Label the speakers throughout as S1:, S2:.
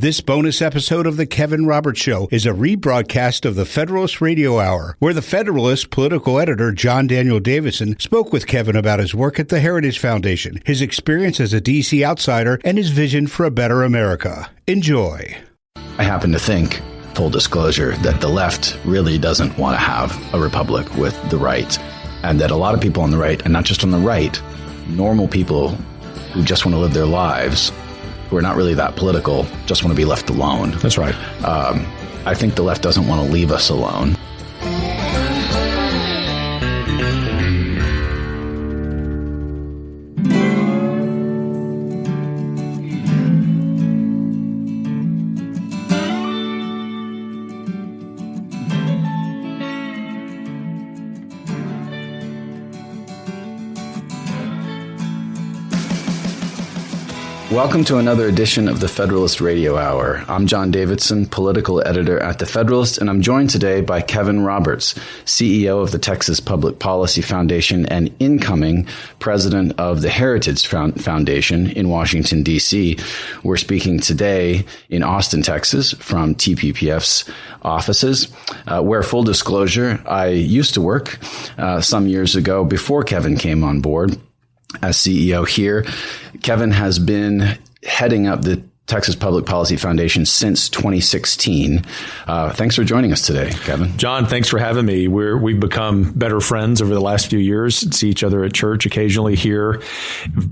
S1: This bonus episode of The Kevin Roberts Show is a rebroadcast of the Federalist Radio Hour, where the Federalist political editor John Daniel Davidson spoke with Kevin about his work at the Heritage Foundation, his experience as a D.C. outsider, and his vision for a better America. Enjoy.
S2: I happen to think, full disclosure, that the left really doesn't want to have a republic with the right, and that a lot of people on the right, and not just on the right, normal people who just want to live their lives, who are not really that political, just want to be left alone.
S3: That's right.
S2: I think the left doesn't want to leave us alone. Welcome to another edition of the Federalist Radio Hour. I'm John Davidson, political editor at the Federalist, and I'm joined today by Kevin Roberts, CEO of the Texas Public Policy Foundation and incoming president of the Heritage Foundation in Washington, D.C. We're speaking today in Austin, Texas, from TPPF's offices, where, full disclosure, I used to work some years ago before Kevin came on board as CEO here. Kevin has been heading up the Texas Public Policy Foundation since 2016. Thanks for joining us today, Kevin.
S3: John, thanks for having me. We've become better friends over the last few years, see each other at church occasionally here.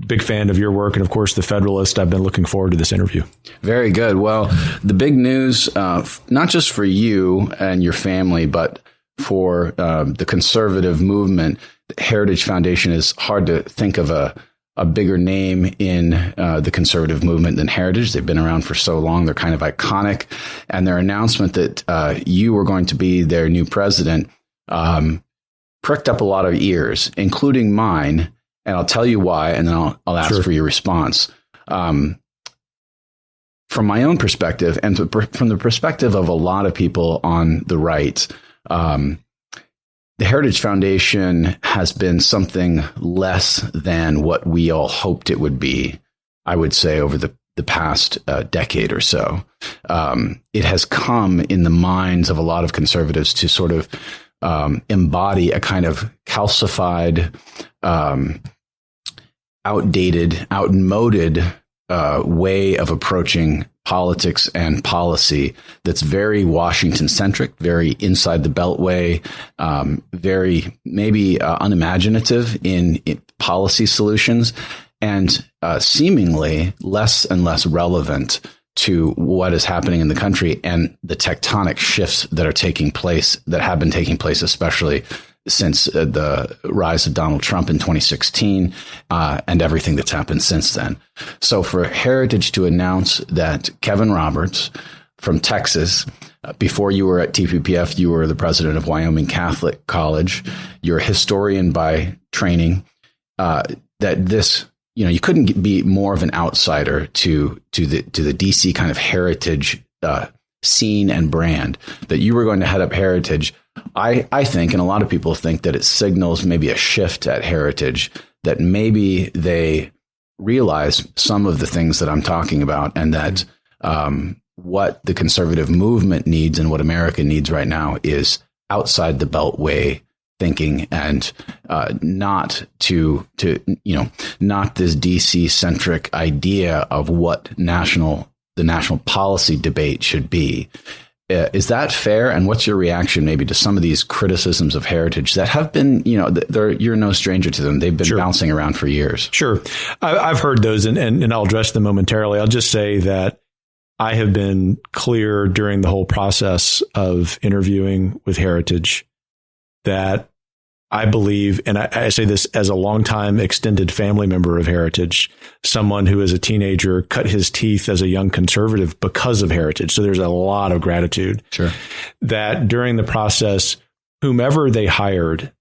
S3: Big fan of your work and, of course, the Federalist. I've been looking forward to this interview. Very good. Well, the big news, not just for you and your family, but for the conservative movement, the Heritage Foundation, is hard to think of a bigger name in the conservative movement than Heritage. They've been around for so long. They're kind of iconic. And their announcement that you were going to be their new president pricked up a lot of ears, including mine. And I'll tell you why, and then I'll ask for your response. From my own perspective, and from the perspective of a lot of people on the right, the Heritage Foundation has been something less than what we all hoped it would be, I would say, over the past decade or so. It has come in the minds of a lot of conservatives to sort of embody a kind of calcified, outdated, outmoded way of approaching politics and policy that's very Washington-centric, very inside the beltway, very maybe unimaginative in policy solutions, and seemingly less and less relevant to what is happening in the country and the tectonic shifts that are taking place, that have been taking place, especially since the rise of Donald Trump in 2016 and everything that's happened since then. So for Heritage to announce that Kevin Roberts from Texas, before you were at TPPF, you were the president of Wyoming Catholic College, you're a historian by training, that this, you couldn't be more of an outsider to the DC kind of heritage scene and brand, that you were going to head up Heritage. I think, and a lot of people think, that it signals maybe a shift at Heritage, that maybe they realize some of the things that I'm talking about, and that what the conservative movement needs and what America needs right now is outside the beltway thinking, and not this DC centric idea of what the national policy debate should be. Is that fair? And what's your reaction maybe to some of these criticisms of Heritage that have been, you're no stranger to them. They've been bouncing around for years. Sure. I've heard those, and I'll address them momentarily. I'll just say that I have been clear during the whole process of interviewing with Heritage that I believe, and I say this as a longtime extended family member of Heritage, someone who as a teenager cut his teeth as a young conservative because of Heritage. So there's a lot of gratitude. Sure. That during the process, whomever they hired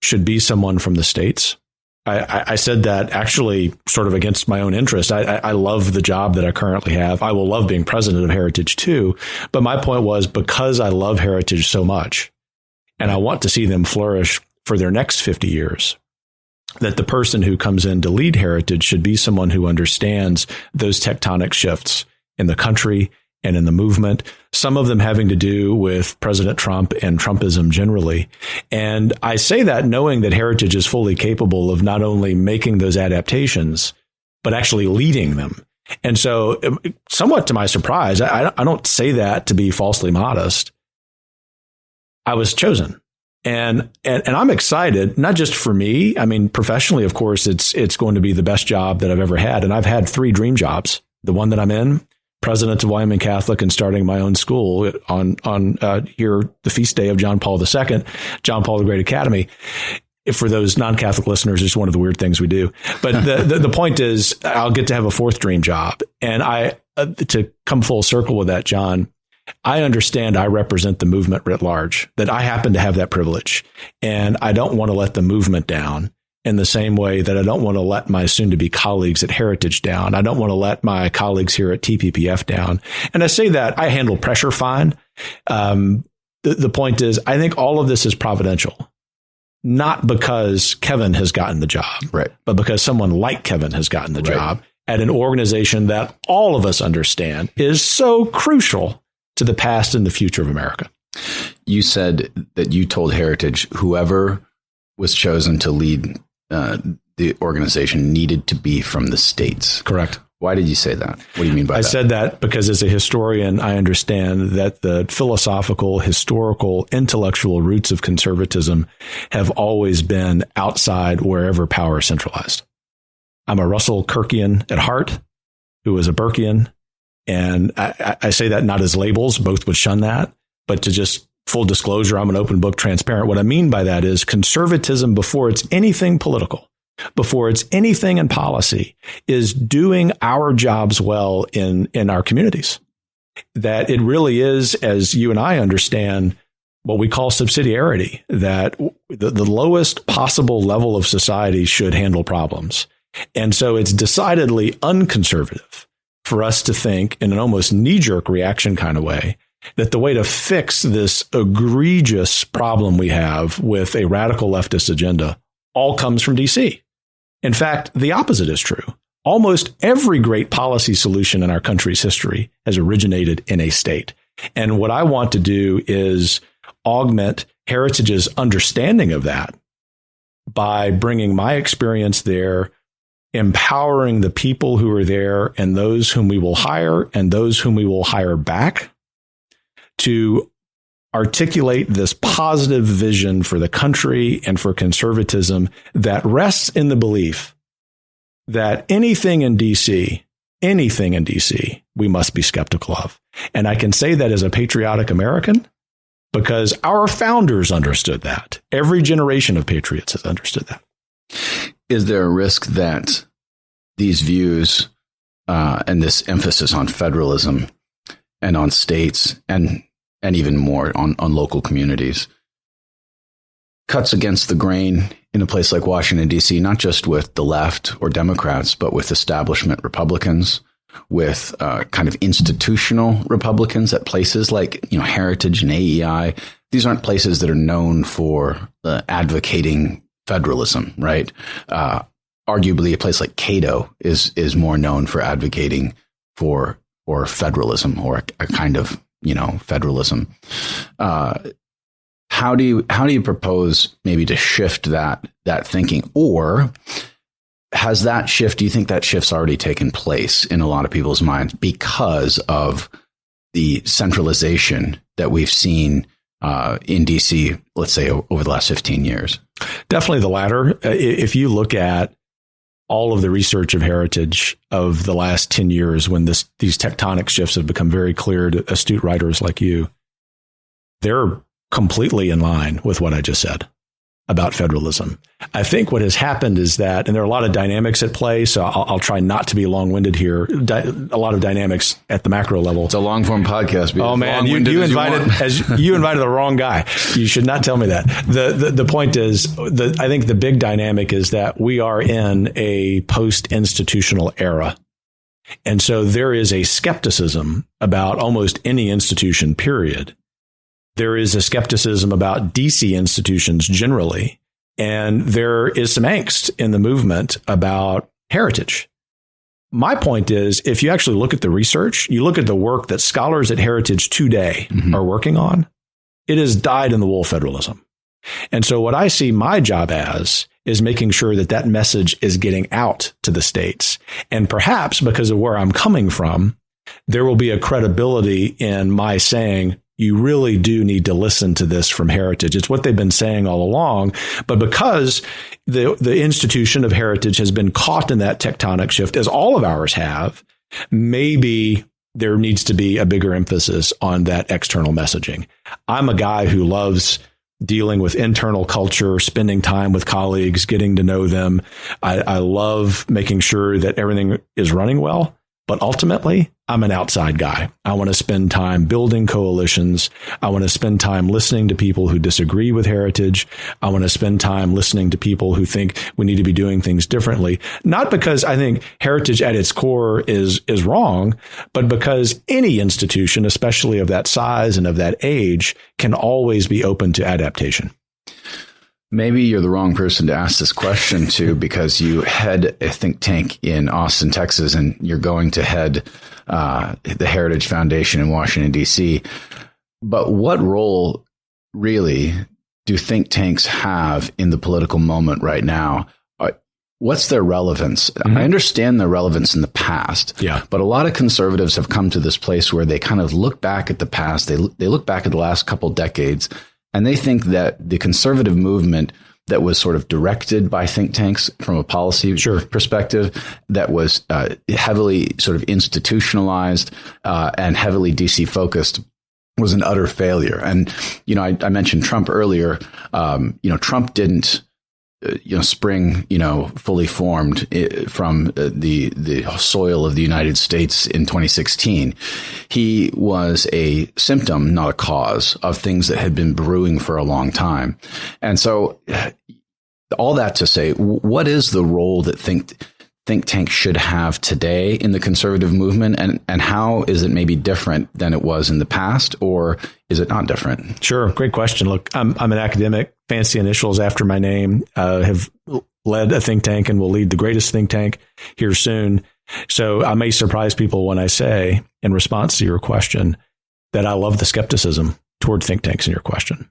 S3: should be someone from the States. I said that actually sort of against my own interest. I love the job that I currently have. I will love being president of Heritage too. But my point was, because I love Heritage so much and I want to see them flourish for their next 50 years, that the person who comes in to lead Heritage should be someone who understands those tectonic shifts
S4: in the country and in the movement, some of them having to do with President Trump and Trumpism generally. And I say that knowing that Heritage is fully capable of not only making those adaptations, but actually leading them. And so, somewhat to my surprise, I don't say that to be falsely modest. I was chosen. And I'm excited, not just for me. I mean, professionally, of course, it's going to be the best job that I've ever had. And I've had 3 dream jobs. The one that I'm in, president of Wyoming Catholic and starting my own school on here, the feast day of John Paul II, John Paul the Great Academy. For those non-Catholic listeners, it's one of the weird things we do. But the point is, I'll get to have a 4th dream job. And to come full circle with that, John, I understand I represent the movement writ large, that I happen to have that privilege. And I don't want to let the movement down in the same way that I don't want to let my soon-to-be colleagues at Heritage down. I don't want to let my colleagues here at TPPF down. And I say that I handle pressure fine. The point is, I think all of this is providential. Not because Kevin has gotten the job,
S3: right,
S4: but because someone like Kevin has gotten the job at an organization that all of us understand is so crucial to the past and the future of America.
S3: You said that you told Heritage whoever was chosen to lead the organization needed to be from the states.
S4: Correct.
S3: Why did you say that? What do you mean by that?
S4: I said that because as a historian, I understand that the philosophical, historical, intellectual roots of conservatism have always been outside wherever power is centralized. I'm a Russell Kirkian at heart, who was a Burkean. And I say that not as labels, both would shun that, but to just full disclosure, I'm an open book, transparent. What I mean by that is conservatism, before it's anything political, before it's anything in policy, is doing our jobs well in our communities. That it really is, as you and I understand, what we call subsidiarity, that the lowest possible level of society should handle problems. And so it's decidedly unconservative for us to think in an almost knee-jerk reaction kind of way that the way to fix this egregious problem we have with a radical leftist agenda all comes from D.C. In fact, the opposite is true. Almost every great policy solution in our country's history has originated in a state. And what I want to do is augment Heritage's understanding of that by bringing my experience there, empowering the people who are there and those whom we will hire and those whom we will hire back to articulate this positive vision for the country and for conservatism that rests in the belief that anything in DC, we must be skeptical of. And I can say that as a patriotic American because our founders understood that. Every generation of patriots has understood that.
S3: Is there a risk that these views and this emphasis on federalism and on states and even more on local communities cuts against the grain in a place like Washington, D.C., not just with the left or Democrats, but with establishment Republicans, with kind of institutional Republicans at places like Heritage and AEI? These aren't places that are known for advocating federalism, right? Arguably, a place like Cato is more known for advocating for federalism or a kind of federalism. How do you propose maybe to shift that thinking, or has that shift? Do you think that shift's already taken place in a lot of people's minds because of the centralization that we've seen in DC, let's say over the last 15 years?
S4: Definitely the latter. If you look at all of the research of Heritage of the last 10 years, when these tectonic shifts have become very clear to astute writers like you, they're completely in line with what I just said about federalism. I think what has happened is that, and there are a lot of dynamics at play, so I'll try not to be long-winded here. A lot of dynamics at the macro level.
S3: It's a long-form podcast.
S4: Oh man, you invited the wrong guy. You should not tell me that. The point is, I think the big dynamic is that we are in a post-institutional era. And so there is a skepticism about almost any institution, period. There is a skepticism about DC institutions generally, and there is some angst in the movement about Heritage. my point is, if you actually look at the research, you look at the work that scholars at Heritage today are working on, it has dyed in the wool federalism. And so what I see my job as is making sure that that message is getting out to the states. And perhaps because of where I'm coming from, there will be a credibility in my saying, you really do need to listen to this from Heritage. It's what they've been saying all along. But because the institution of Heritage has been caught in that tectonic shift, as all of ours have, maybe there needs to be a bigger emphasis on that external messaging. I'm a guy who loves dealing with internal culture, spending time with colleagues, getting to know them. I love making sure that everything is running well. But ultimately, I'm an outside guy. I want to spend time building coalitions. I want to spend time listening to people who disagree with Heritage. I want to spend time listening to people who think we need to be doing things differently. Not because I think Heritage at its core is wrong, but because any institution, especially of that size and of that age, can always be open to adaptation.
S3: Maybe you're the wrong person to ask this question to, because you head a think tank in Austin, Texas, and you're going to head the Heritage Foundation in Washington, D.C. But what role really do think tanks have in the political moment right now? What's their relevance? I understand their relevance in the past, but a lot of conservatives have come to this place where they kind of look back at the past. They look back at the last couple decades, and they think that the conservative movement that was sort of directed by think tanks from a policy perspective, that was heavily sort of institutionalized and heavily DC focused, was an utter failure. And, I mentioned Trump earlier. Trump didn't spring, fully formed from the soil of the United States in 2016. He was a symptom, not a cause, of things that had been brewing for a long time. And so all that to say, what is the role that think tanks should have today in the conservative movement, and how is it maybe different than it was in the past, or is it not different?
S4: Sure. Great question. Look, I'm an academic, fancy initials after my name, have led a think tank and will lead the greatest think tank here soon. So I may surprise people when I say, in response to your question, that I love the skepticism toward think tanks in your question.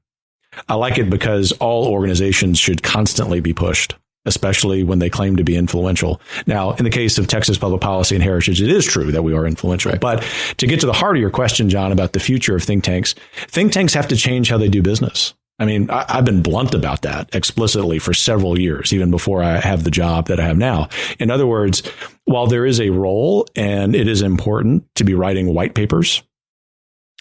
S4: I like it because all organizations should constantly be pushed, especially when they claim to be influential. Now, in the case of Texas Public Policy and Heritage, it is true that we are influential. Right. But to get to the heart of your question, John, about the future of think tanks have to change how they do business. I mean, I've been blunt about that explicitly for several years, even before I have the job that I have now. In other words, while there is a role, and it is important to be writing white papers,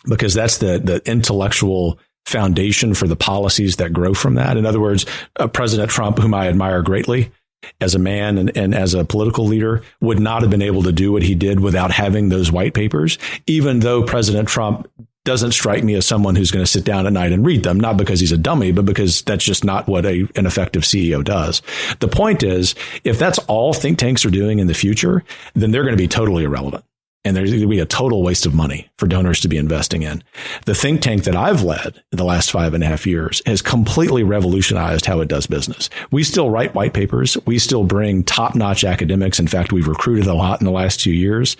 S4: because that's the intellectual foundation for the policies that grow from that. In other words, President Trump, whom I admire greatly as a man and as a political leader, would not have been able to do what he did without having those white papers, even though President Trump doesn't strike me as someone who's going to sit down at night and read them, not because he's a dummy, but because that's just not what an effective CEO does. The point is, if that's all think tanks are doing in the future, then they're going to be totally irrelevant. And there's going to be a total waste of money for donors to be investing in. The think tank that I've led in the last 5.5 years has completely revolutionized how it does business. We still write white papers. We still bring top-notch academics. In fact, we've recruited a lot in the last 2 years.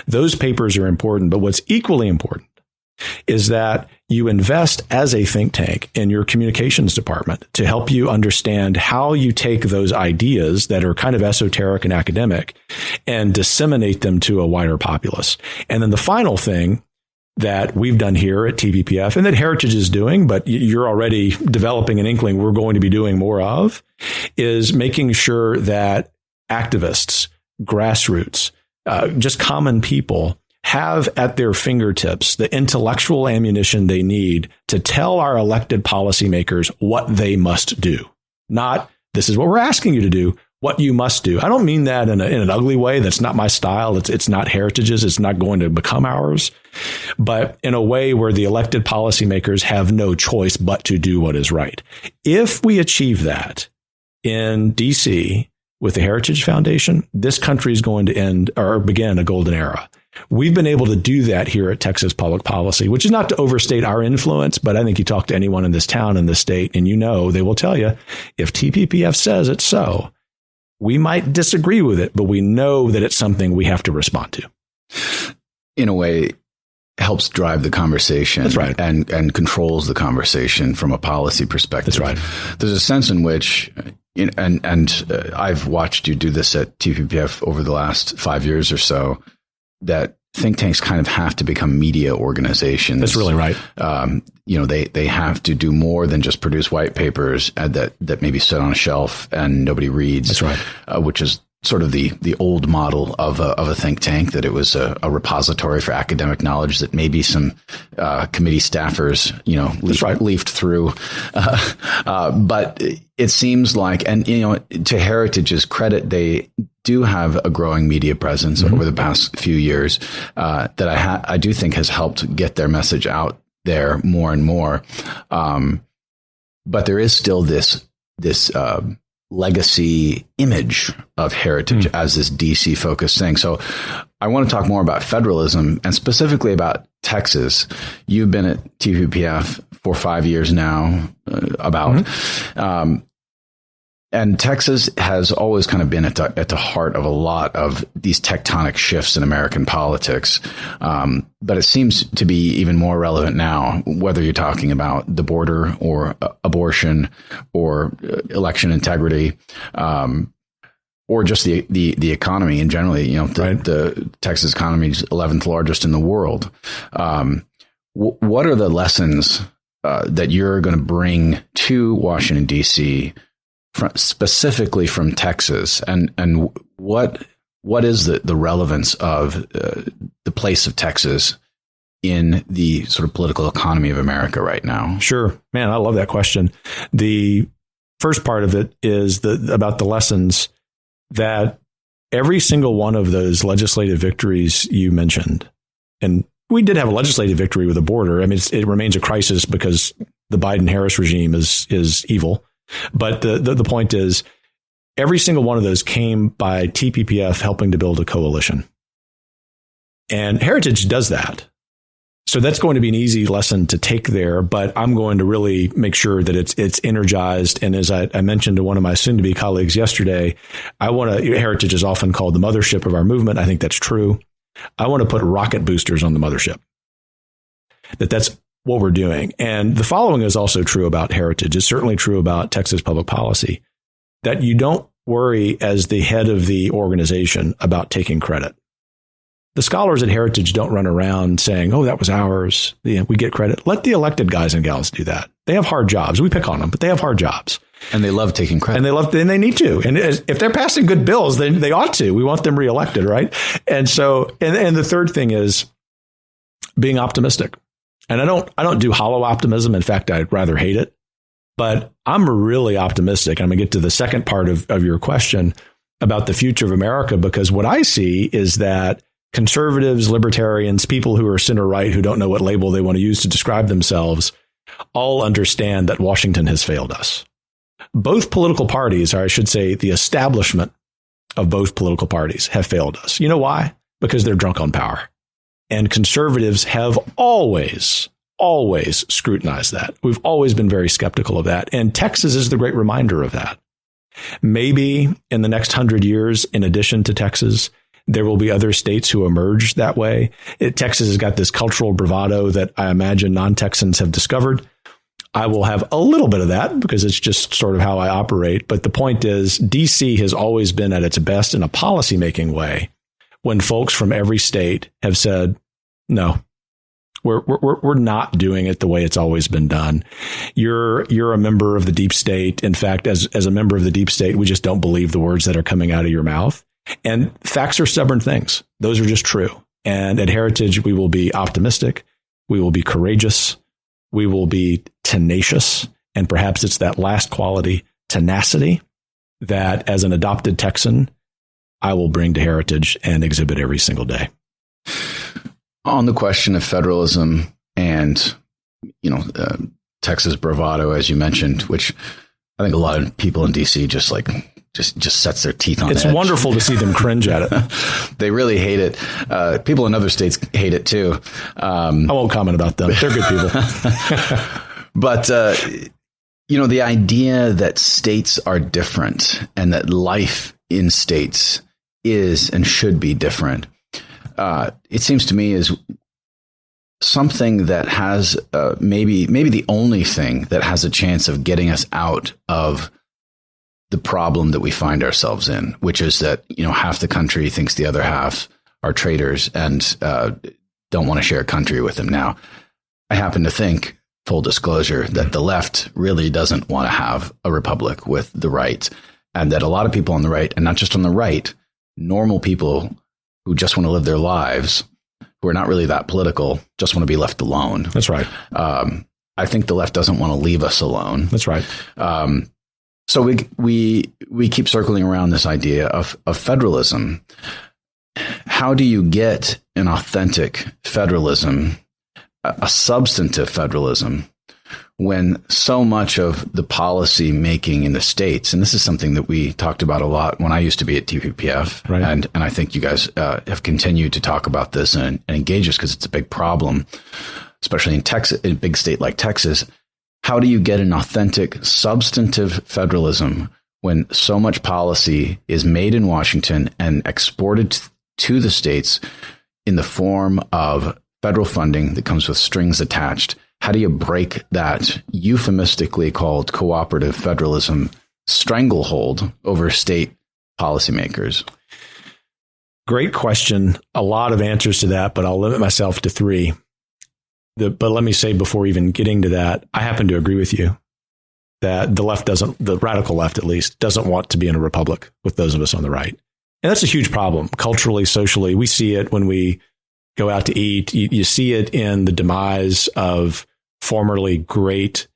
S4: Those papers are important. But what's equally important is that you invest as a think tank in your communications department to help you understand how you take those ideas that are kind of esoteric and academic and disseminate them to a wider populace. And then the final thing that we've done here at TPPF, and that Heritage is doing, but you're already developing an inkling we're going to be doing more of, is making sure that activists, grassroots, just common people have at their fingertips the intellectual ammunition they need to tell our elected policymakers what they must do. Not, this is what we're asking you to do, what you must do. I don't mean that in an ugly way. That's not my style. It's not Heritage's. It's not going to become ours. But in a way where the elected policymakers have no choice but to do what is right. If we achieve that in D.C. with the Heritage Foundation, this country is going to end or begin a golden era. We've been able to do that here at Texas Public Policy, which is not to overstate our influence, but I think you talk to anyone in this town, in this state, and they will tell you, if TPPF says it's so, We might disagree with it, but we know that it's something we have to respond to.
S3: In a way, helps drive the conversation.
S4: That's right.
S3: And controls the conversation from a policy perspective.
S4: That's right.
S3: There's a sense in which, I've watched you do this at TPPF over the last 5 years or so, that think tanks kind of have to become media organizations.
S4: That's really right.
S3: They have to do more than just produce white papers that maybe sit on a shelf and nobody reads.
S4: That's right.
S3: Which is sort of the old model of a think tank, that it was a repository for academic knowledge that maybe some committee staffers, leafed through. But it seems like, and to Heritage's credit, they do have a growing media presence over the past few years that I do think has helped get their message out there more and more. But there is still this legacy image of Heritage as this DC focused thing. So I want to talk more about federalism and specifically about Texas. You've been at TPPF for 5 years now, and Texas has always kind of been at the heart of a lot of these tectonic shifts in American politics. But it seems to be even more relevant now, whether you're talking about the border or abortion or election integrity, or just the economy in generally. The Texas economy is 11th largest in the world. What are the lessons that you're going to bring to Washington, D.C., specifically from Texas, and what is the relevance of the place of Texas in the sort of political economy of America right now?
S4: Sure, man, I love that question. The first part of it is about the lessons that every single one of those legislative victories you mentioned, and we did have a legislative victory with the border. I mean, it remains a crisis because the Biden-Harris regime is evil. But the point is, every single one of those came by TPPF helping to build a coalition. And Heritage does that. So that's going to be an easy lesson to take there. But I'm going to really make sure that it's energized. And as I mentioned to one of my soon-to-be colleagues yesterday, Heritage is often called the mothership of our movement. I think that's true. I want to put rocket boosters on the mothership. That's what we're doing. And the following is also true about Heritage. It's certainly true about Texas public policy, that you don't worry as the head of the organization about taking credit. The scholars at Heritage don't run around saying, oh, that was ours. We get credit. Let the elected guys and gals do that. They have hard jobs. We pick on them, but they have hard jobs.
S3: And they love taking credit.
S4: And they need to. And if they're passing good bills, then they ought to. We want them reelected, right? And so, and the third thing is being optimistic. And I don't do hollow optimism. In fact, I'd rather hate it. But I'm really optimistic. I'm going to get to the second part of your question about the future of America, because what I see is that conservatives, libertarians, people who are center right, who don't know what label they want to use to describe themselves, all understand that Washington has failed us. Both political parties, or I should say the establishment of both political parties, have failed us. You know why? Because they're drunk on power. And conservatives have always scrutinized that. We've always been very skeptical of that. And Texas is the great reminder of that. Maybe in the next 100 years, in addition to Texas, there will be other states who emerge that way. Texas has got this cultural bravado that I imagine non-Texans have discovered. I will have a little bit of that because it's just sort of how I operate. But the point is, D.C. has always been at its best in a policymaking way when folks from every state have said, no, we're not doing it the way it's always been done. You're a member of the deep state. In fact, as a member of the deep state, we just don't believe the words that are coming out of your mouth. And facts are stubborn things. Those are just true. And at Heritage, we will be optimistic. We will be courageous. We will be tenacious. And perhaps it's that last quality, tenacity, that as an adopted Texan, I will bring to Heritage and exhibit every single day.
S3: On the question of federalism and, Texas bravado, as you mentioned, which I think a lot of people in D.C. just sets their teeth on.
S4: It's
S3: edge.
S4: Wonderful to see them cringe at it.
S3: They really hate it. People in other states hate it too.
S4: I won't comment about them. They're good people.
S3: But, the idea that states are different and that life in states is and should be different, it seems to me is something that has maybe the only thing that has a chance of getting us out of the problem that we find ourselves in, which is that, half the country thinks the other half are traitors and don't want to share a country with them. Now, I happen to think, full disclosure, that the left really doesn't want to have a republic with the right, and that a lot of people on the right, and not just on the right, normal people who just want to live their lives, who are not really that political, just want to be left alone.
S4: That's right.
S3: I think the left doesn't want to leave us alone.
S4: That's right.
S3: So we keep circling around this idea of federalism. How do you get an authentic federalism, a substantive federalism, when so much of the policy making in the states, and this is something that we talked about a lot when I used to be at TPPF,
S4: right.
S3: and I think you guys have continued to talk about this and engage us because it's a big problem, especially in Texas, in a big state like Texas. How do you get an authentic, substantive federalism when so much policy is made in Washington and exported to the states in the form of federal funding that comes with strings attached? How do you break that euphemistically called cooperative federalism stranglehold over state policymakers?
S4: Great question. A lot of answers to that, but I'll limit myself to three. But let me say, before even getting to that, I happen to agree with you that the radical left at least, doesn't want to be in a republic with those of us on the right. And that's a huge problem culturally, socially. We see it when we go out to eat. You see it in the demise of formerly great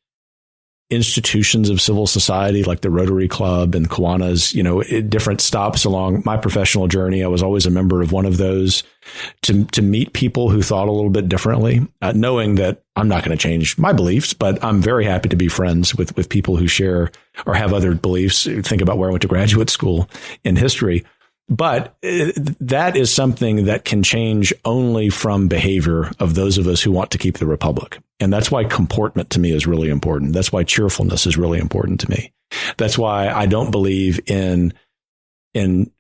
S4: institutions of civil society, like the Rotary Club and Kiwanis, at different stops along my professional journey. I was always a member of one of those to meet people who thought a little bit differently, knowing that I'm not going to change my beliefs, but I'm very happy to be friends with people who share or have other beliefs. Think about where I went to graduate school in history. But that is something that can change only from behavior of those of us who want to keep the republic. And that's why comportment to me is really important. That's why cheerfulness is really important to me. That's why I don't believe in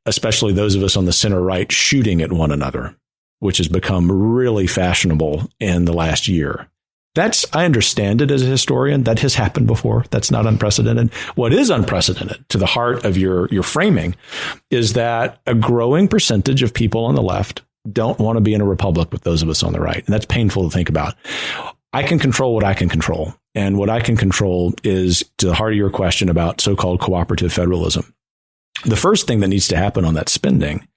S4: especially those of us on the center right shooting at one another, which has become really fashionable in the last year. I understand it as a historian. That has happened before. That's not unprecedented. What is unprecedented, to the heart of your framing, is that a growing percentage of people on the left don't want to be in a republic with those of us on the right. And that's painful to think about. I can control what I can control. And what I can control is, to the heart of your question about so-called cooperative federalism. The first thing that needs to happen on that spending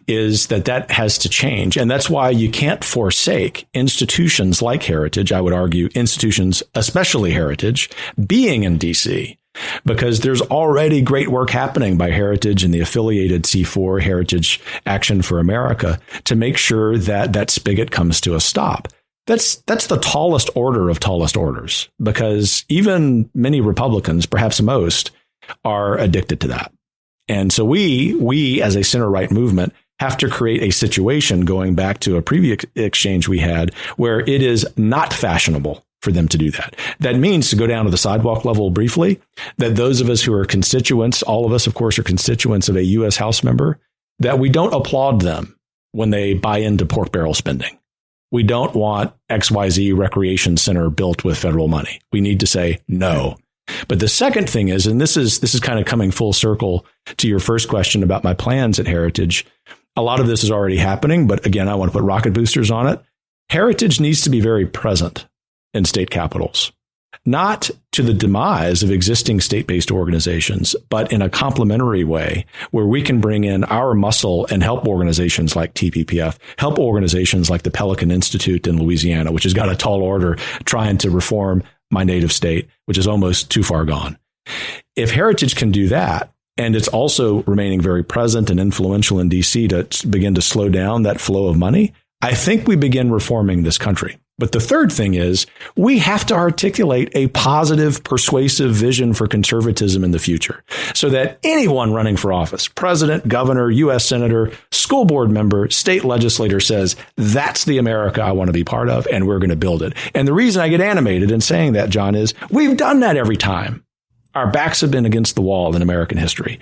S4: is that has to change. And that's why you can't forsake institutions like Heritage, I would argue, institutions, especially Heritage, being in D.C., because there's already great work happening by Heritage and the affiliated C4, Heritage Action for America, to make sure that spigot comes to a stop. That's the tallest order of tallest orders, because even many Republicans, perhaps most, are addicted to that. And so we as a center-right movement have to create a situation, going back to a previous exchange we had, where it is not fashionable for them to do that. That means, to go down to the sidewalk level briefly, that those of us who are constituents, all of us, of course, are constituents of a U.S. House member, that we don't applaud them when they buy into pork barrel spending. We don't want XYZ recreation center built with federal money. We need to say no. But the second thing is, and this is kind of coming full circle to your first question about my plans at Heritage. A lot of this is already happening, but again, I want to put rocket boosters on it. Heritage needs to be very present in state capitals, not to the demise of existing state-based organizations, but in a complementary way where we can bring in our muscle and help organizations like TPPF, help organizations like the Pelican Institute in Louisiana, which has got a tall order trying to reform my native state, which is almost too far gone. If Heritage can do that, and it's also remaining very present and influential in D.C. to begin to slow down that flow of money, I think we begin reforming this country. But the third thing is, we have to articulate a positive, persuasive vision for conservatism in the future, so that anyone running for office, president, governor, U.S. senator, school board member, state legislator, says, that's the America I want to be part of, and we're going to build it. And the reason I get animated in saying that, John, is we've done that every time. Our backs have been against the wall in American history.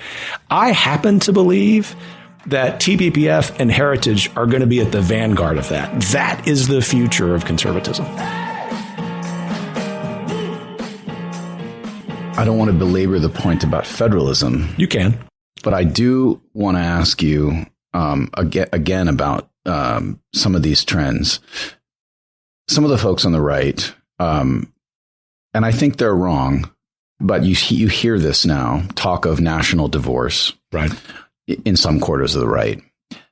S4: I happen to believe that TPPF and Heritage are going to be at the vanguard of that. That is the future of conservatism.
S3: I don't want to belabor the point about federalism.
S4: You can.
S3: But I do want to ask you again about some of these trends. Some of the folks on the right, and I think they're wrong, but you hear this now, talk of national divorce.
S4: Right.
S3: In some quarters of the right,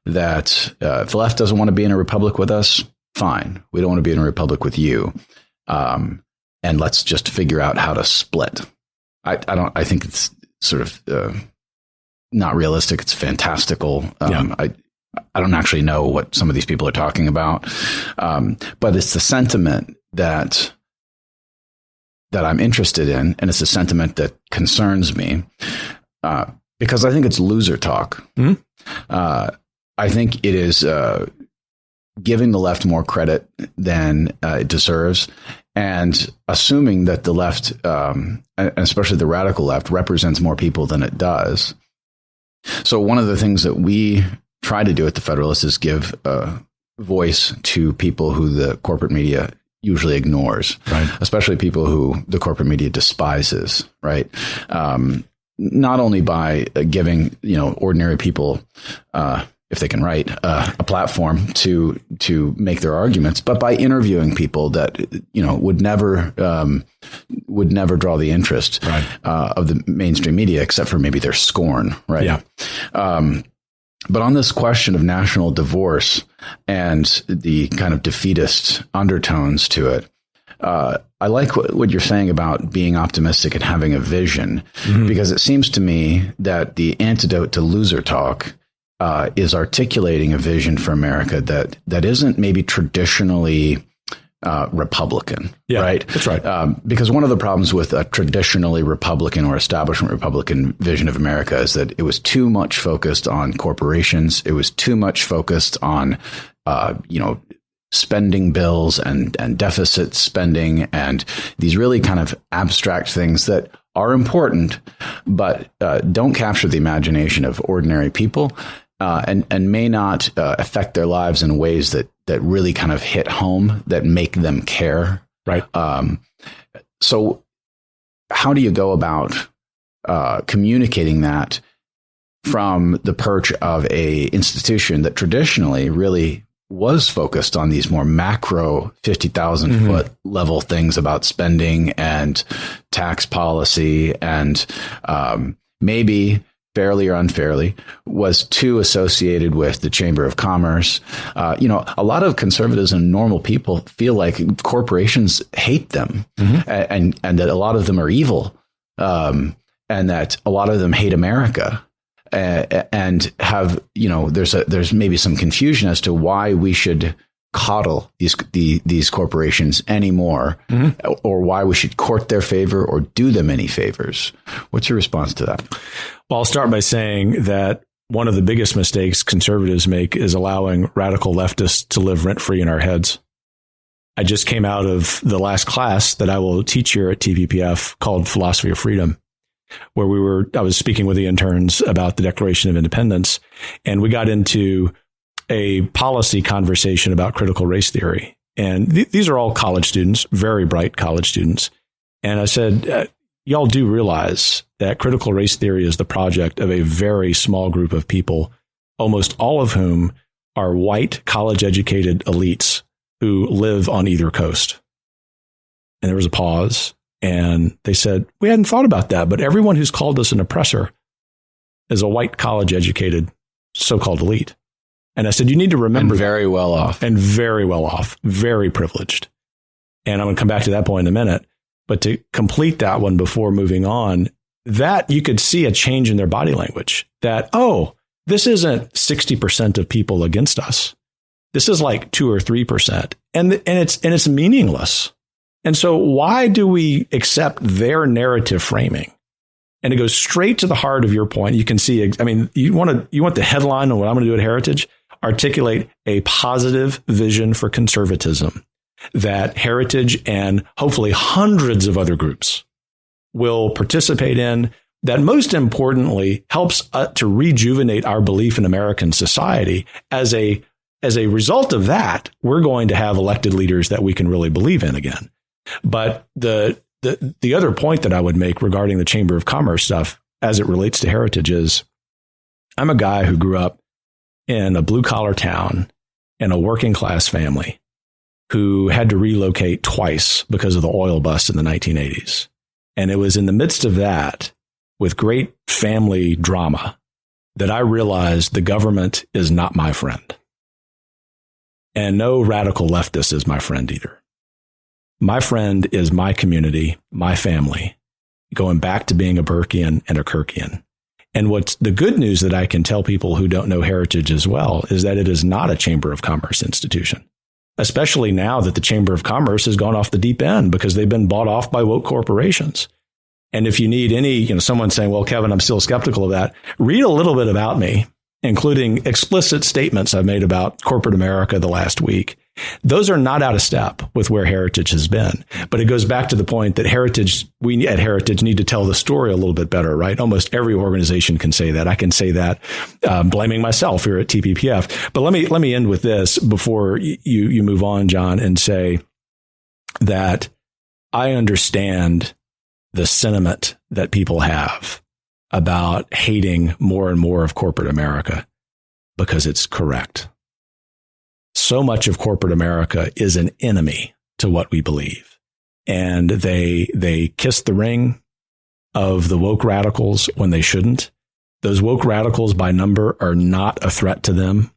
S3: that if the left doesn't want to be in a republic with us, fine. We don't want to be in a republic with you. And let's just figure out how to split. I think it's sort of not realistic. It's fantastical. I don't actually know what some of these people are talking about. But it's the sentiment that I'm interested in. And it's a sentiment that concerns me. Because I think it's loser talk. Mm-hmm. I think it is giving the left more credit than it deserves, and assuming that the left, and especially the radical left, represents more people than it does. So one of the things that we try to do at the Federalist is give a voice to people who the corporate media usually ignores, right? Especially people who the corporate media despises, right? Not only by giving, ordinary people, if they can write, a platform to make their arguments, but by interviewing people that, would never draw the interest of the mainstream media, except for maybe their scorn, right? Yeah. But on this question of national divorce and the kind of defeatist undertones to it, I like what you're saying about being optimistic and having a vision, because it seems to me that the antidote to loser talk is articulating a vision for America that isn't maybe traditionally Republican, right?
S4: That's right.
S3: Because one of the problems with a traditionally Republican or establishment Republican vision of America is that it was too much focused on corporations. It was too much focused on, spending bills and deficit spending and these really kind of abstract things that are important, but don't capture the imagination of ordinary people and may not affect their lives in ways that really kind of hit home, that make them care.
S4: Right.
S3: So how do you go about communicating that from the perch of a institution that traditionally really was focused on these more macro 50,000 foot level things about spending and tax policy and maybe fairly or unfairly was too associated with the Chamber of Commerce. A lot of conservatives and normal people feel like corporations hate them and that a lot of them are evil and that a lot of them hate America. And have, there's maybe some confusion as to why we should coddle these corporations anymore, or why we should court their favor or do them any favors. What's your response to that?
S4: Well, I'll start by saying that one of the biggest mistakes conservatives make is allowing radical leftists to live rent-free in our heads. I just came out of the last class that I will teach here at TPPF called Philosophy of Freedom, where I was speaking with the interns about the Declaration of Independence, and we got into a policy conversation about critical race theory. And these are all college students, very bright college students. And I said, y'all do realize that critical race theory is the project of a very small group of people, almost all of whom are white, college-educated elites who live on either coast. And there was a pause. And they said, we hadn't thought about that, but everyone who's called us an oppressor is a white, college-educated, so-called elite. And I said, you need to remember.
S3: And very well off.
S4: And very well off, very privileged. And I'm going to come back to that point in a minute. But to complete that one before moving on, that you could see a change in their body language that, this isn't 60% of people against us. This is like 2 or 3%. And it's meaningless. And so why do we accept their narrative framing? And it goes straight to the heart of your point. You can see, you want the headline on what I'm going to do at Heritage, articulate a positive vision for conservatism that Heritage and hopefully hundreds of other groups will participate in, that most importantly helps to rejuvenate our belief in American society. As a result of that, we're going to have elected leaders that we can really believe in again. But the other point that I would make regarding the Chamber of Commerce stuff as it relates to heritage is, I'm a guy who grew up in a blue collar town in a working class family who had to relocate twice because of the oil bust in the 1980s. And it was in the midst of that, with great family drama, that I realized the government is not my friend. And no radical leftist is my friend either. My friend is my community, my family, going back to being a Burkean and a Kirkian. And what's the good news that I can tell people who don't know heritage as well is that it is not a Chamber of Commerce institution, especially now that the Chamber of Commerce has gone off the deep end because they've been bought off by woke corporations. And if you need any, someone saying, well, Kevin, I'm still skeptical of that, read a little bit about me, including explicit statements I've made about corporate America the last week. Those are not out of step with where heritage has been. But it goes back to the point that we at Heritage need to tell the story a little bit better, right? Almost every organization can say that. I can say that, blaming myself here at TPPF. But let me end with this before you move on, John, and say that I understand the sentiment that people have about hating more and more of corporate America because it's correct. So much of corporate America is an enemy to what we believe. And they kiss the ring of the woke radicals when they shouldn't. Those woke radicals by number are not a threat to them.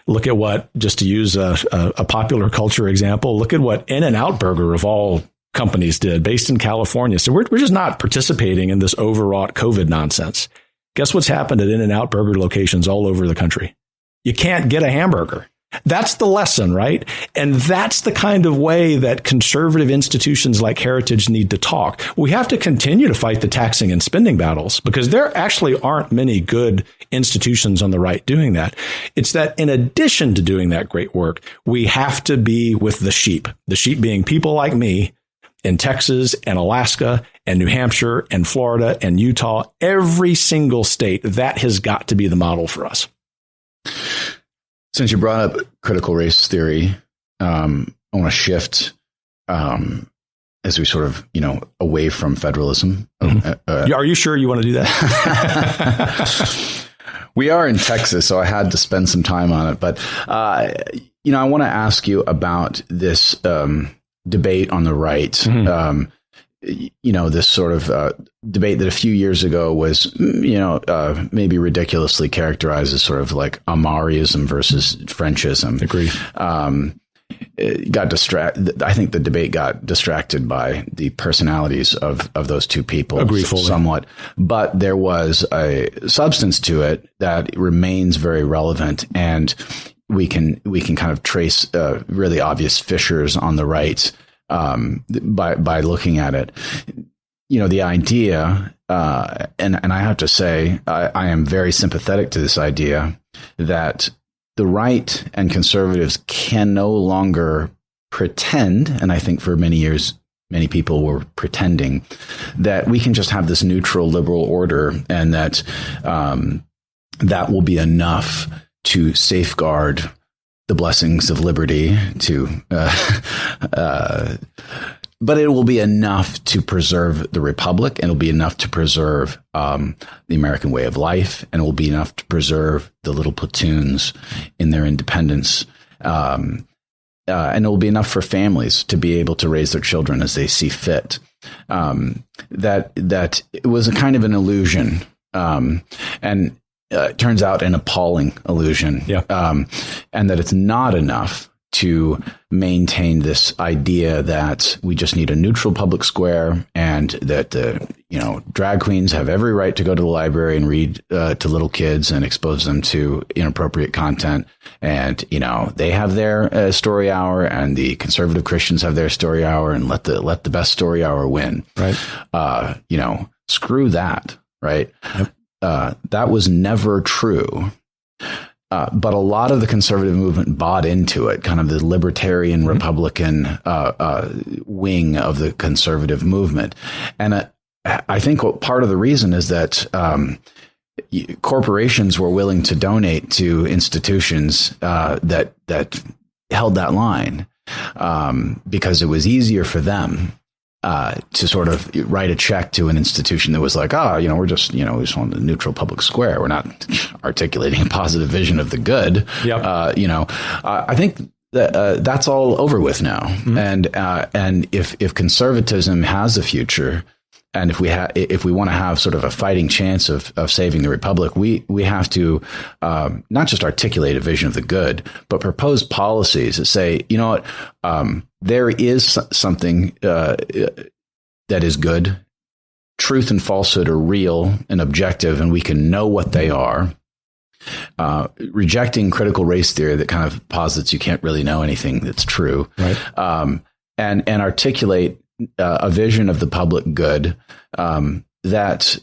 S4: Look at what, just to use a popular culture example, look at what In-N-Out Burger of all companies did, based in California. So we're just not participating in this overwrought COVID nonsense. Guess what's happened at In-N-Out Burger locations all over the country? You can't get a hamburger. That's the lesson, right? And that's the kind of way that conservative institutions like Heritage need to talk. We have to continue to fight the taxing and spending battles because there actually aren't many good institutions on the right doing that. It's that in addition to doing that great work, we have to be with the sheep being people like me in Texas and Alaska and New Hampshire and Florida and Utah, every single state. That has got to be the model for us.
S3: Since you brought up critical race theory, I want to shift as we sort of, away from federalism.
S4: Mm-hmm. Are you sure you want to do that?
S3: We are in Texas, so I had to spend some time on it. But, I want to ask you about this debate on the right. Mm-hmm. This sort of debate that a few years ago was, maybe ridiculously characterized as sort of like Amariism versus Frenchism.
S4: Agree.
S3: It got I think the debate got distracted by the personalities of those two people.
S4: Agree fully.
S3: Somewhat. But there was a substance to it that remains very relevant, and we can kind of trace really obvious fissures on the right by looking at it. The idea, and I have to say, I am very sympathetic to this idea that the right and conservatives can no longer pretend, and I think for many years, many people were pretending that we can just have this neutral liberal order and that that will be enough to safeguard the blessings of liberty but it will be enough to preserve the republic, and it'll be enough to preserve the American way of life, and it will be enough to preserve the little platoons in their independence. And it will be enough for families to be able to raise their children as they see fit. That it was a kind of an illusion. And it turns out an appalling illusion.
S4: Yeah.
S3: And that it's not enough to maintain this idea that we just need a neutral public square, and that drag queens have every right to go to the library and read to little kids and expose them to inappropriate content. And, they have their story hour, and the conservative Christians have their story hour, and let the best story hour win.
S4: Right.
S3: Screw that. Right.
S4: Yep.
S3: That was never true. But a lot of the conservative movement bought into it, kind of the libertarian mm-hmm. Republican wing of the conservative movement. And I think part of the reason is that corporations were willing to donate to institutions that held that line because it was easier for them to sort of write a check to an institution that was like, we just want a neutral public square. We're not articulating a positive vision of the good. Yep. I think that's all over with now. Mm-hmm. And if conservatism has a future, and if we want to have sort of a fighting chance of saving the republic, we have to not just articulate a vision of the good, but propose policies that say, you know what, there is something that is good. Truth and falsehood are real and objective, and we can know what they are. Rejecting critical race theory that kind of posits you can't really know anything that's true, right? And articulate a vision of the public good that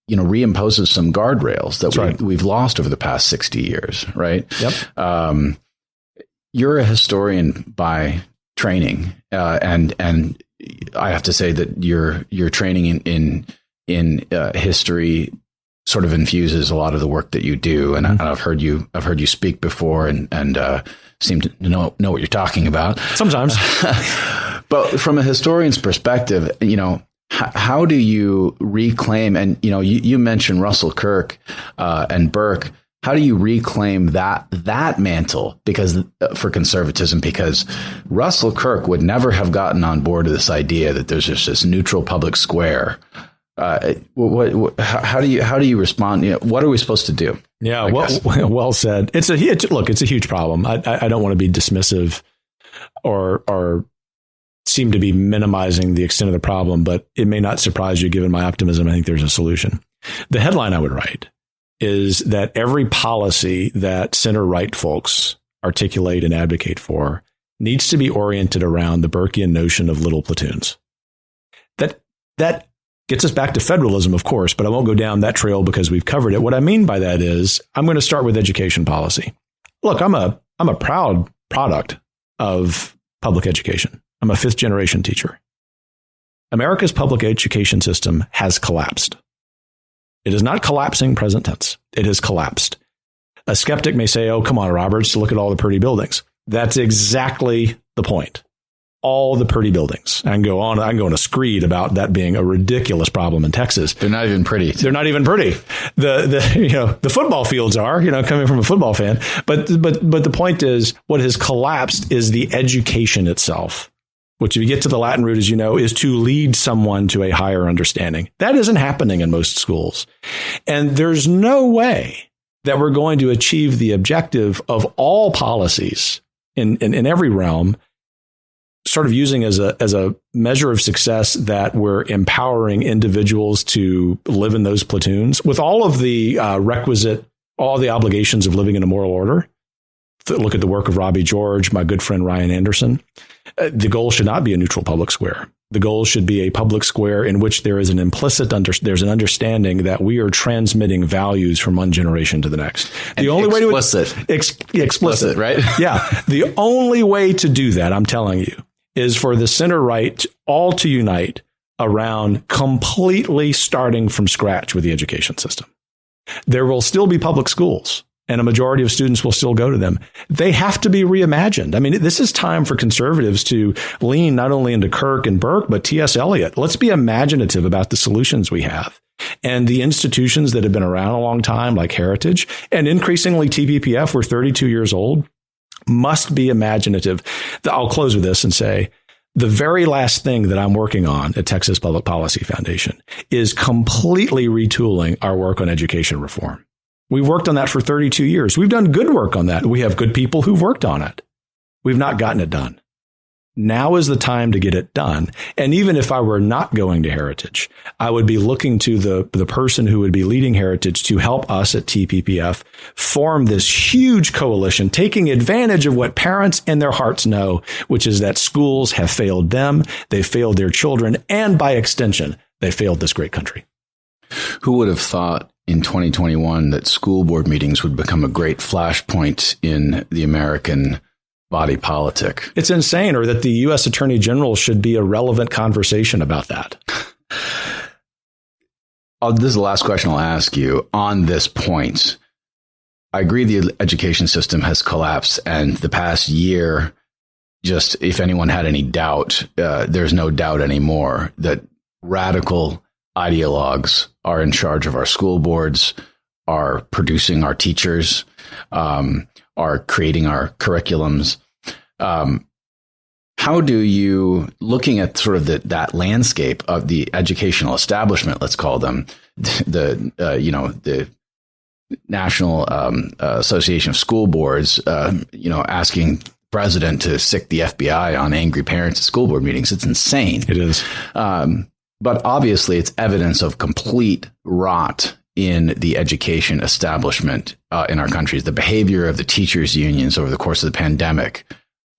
S3: reimposes some guardrails that we've lost over the past 60 years, right? Yep. You're a historian by training, and I have to say that your training in history sort of infuses a lot of the work that you do, and I've heard you speak before, and seem to know what you're talking about
S4: sometimes.
S3: But from a historian's perspective, how do you reclaim? And you mentioned Russell Kirk and Burke. How do you reclaim that mantle for conservatism? Because Russell Kirk would never have gotten on board with this idea that there's just this neutral public square. How do you respond? What are we supposed to do?
S4: Yeah, well said. It's a huge problem. I don't want to be dismissive or seem to be minimizing the extent of the problem, but it may not surprise you given my optimism. I think there's a solution. The headline I would write is that every policy that center-right folks articulate and advocate for needs to be oriented around the Burkean notion of little platoons. That gets us back to federalism, of course, but I won't go down that trail because we've covered it. What I mean by that is I'm going to start with education policy. Look, I'm a proud product of public education. I'm a fifth generation teacher. America's public education system has collapsed. It is not collapsing present tense. It has collapsed. A skeptic may say, oh, come on, Roberts, look at all the pretty buildings. That's exactly the point. All the pretty buildings. I can go on a screed about that being a ridiculous problem in Texas.
S3: They're not even pretty.
S4: The football fields are, coming from a football fan. But the point is, what has collapsed is the education itself, which if you get to the Latin root, as you know, is to lead someone to a higher understanding. That isn't happening in most schools. And there's no way that we're going to achieve the objective of all policies in every realm, sort of using as a measure of success that we're empowering individuals to live in those platoons with all of the all the obligations of living in a moral order. Look at the work of Robbie George, my good friend Ryan Anderson. The goal should not be a neutral public square. The goal should be a public square in which there is an there's an understanding that we are transmitting values from one generation to the next.
S3: The only way to explicit, right?
S4: Yeah. The only way to do that, I'm telling you, is for the center right all to unite around completely starting from scratch with the education system. There will still be public schools, and a majority of students will still go to them. They have to be reimagined. I mean, this is time for conservatives to lean not only into Kirk and Burke, but T.S. Eliot. Let's be imaginative about the solutions we have. And the institutions that have been around a long time, like Heritage, and increasingly TPPF, we're 32 years old, must be imaginative. I'll close with this and say, the very last thing that I'm working on at Texas Public Policy Foundation is completely retooling our work on education reform. We've worked on that for 32 years. We've done good work on that. We have good people who've worked on it. We've not gotten it done. Now is the time to get it done. And even if I were not going to Heritage, I would be looking to the person who would be leading Heritage to help us at TPPF form this huge coalition, taking advantage of what parents in their hearts know, which is that schools have failed them, they failed their children, and by extension, they failed this great country.
S3: Who would have thought in 2021 that school board meetings would become a great flashpoint in the American body politic?
S4: It's insane, or that the U.S. Attorney General should be a relevant conversation about that.
S3: This is the last question I'll ask you on this point. I agree the education system has collapsed, and the past year, just if anyone had any doubt, there's no doubt anymore that radical ideologues are in charge of our school boards, are producing our teachers, are creating our curriculums. How do you, looking at sort of that landscape of the educational establishment, let's call them, the National Association of School Boards, asking the president to sic the FBI on angry parents at school board meetings? It's insane.
S4: It is.
S3: But obviously, it's evidence of complete rot in the education establishment in our country. The behavior of the teachers' unions over the course of the pandemic,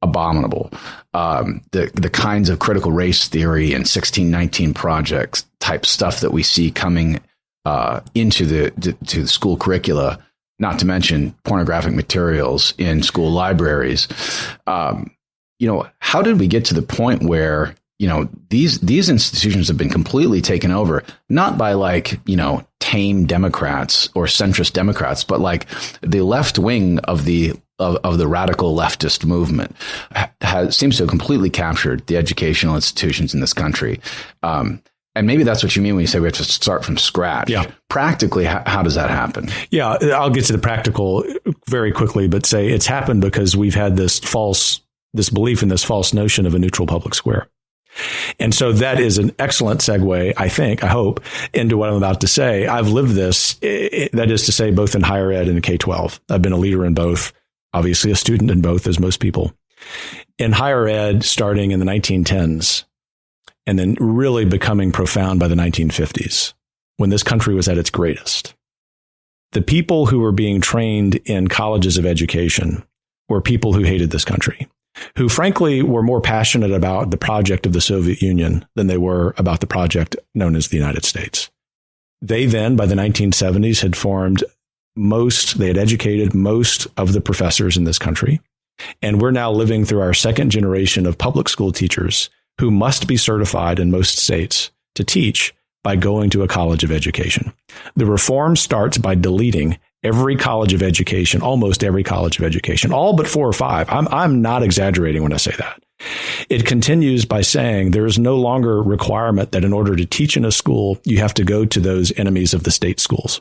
S3: abominable. The kinds of critical race theory and 1619 projects type stuff that we see coming into the school curricula, not to mention pornographic materials in school libraries. How did we get to the point where these institutions have been completely taken over, not by tame Democrats or centrist Democrats, but like the left wing of the radical leftist movement seems to have completely captured the educational institutions in this country. And maybe that's what you mean when you say we have to start from scratch.
S4: Yeah.
S3: Practically, how does that happen?
S4: Yeah, I'll get to the practical very quickly, but say it's happened because we've had this belief in this false notion of a neutral public square. And so that is an excellent segue, I hope, into what I'm about to say. I've lived this, that is to say, both in higher ed and K-12. I've been a leader in both, obviously a student in both, as most people. In higher ed, starting in the 1910s, and then really becoming profound by the 1950s, when this country was at its greatest. The people who were being trained in colleges of education were people who hated this country, who frankly were more passionate about the project of the Soviet Union than they were about the project known as the United States. They then, by the 1970s, had educated most of the professors in this country. And we're now living through our second generation of public school teachers who must be certified in most states to teach by going to a college of education. The reform starts by deleting every college of education, almost every college of education, all but 4 or 5. I'm not exaggerating when I say that. It continues by saying there is no longer a requirement that in order to teach in a school, you have to go to those enemies of the state schools.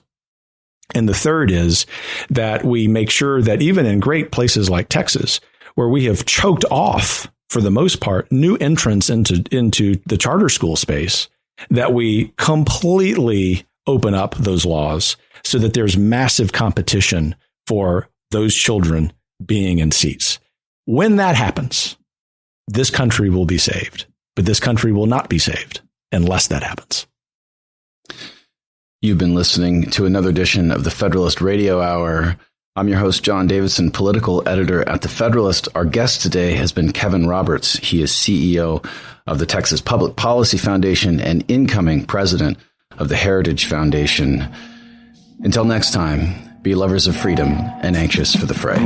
S4: And the third is that we make sure that even in great places like Texas, where we have choked off, for the most part, new entrants into the charter school space, that we completely open up those laws so that there's massive competition for those children being in seats. When that happens, this country will be saved, but this country will not be saved unless that happens.
S3: You've been listening to another edition of the Federalist Radio Hour. I'm your host, John Davidson, political editor at the Federalist. Our guest today has been Kevin Roberts. He is CEO of the Texas Public Policy Foundation and incoming president of the Heritage Foundation. Until next time, be lovers of freedom and anxious for the fray.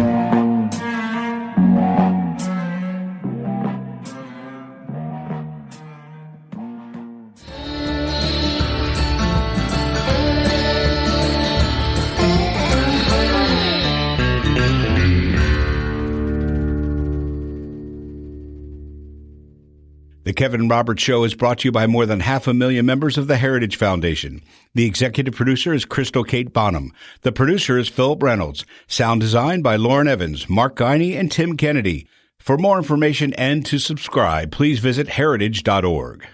S1: The Kevin Roberts Show is brought to you by more than 500,000 members of the Heritage Foundation. The executive producer is Crystal Kate Bonham. The producer is Philip Reynolds. Sound design by Lauren Evans, Mark Guiney, and Tim Kennedy. For more information and to subscribe, please visit heritage.org.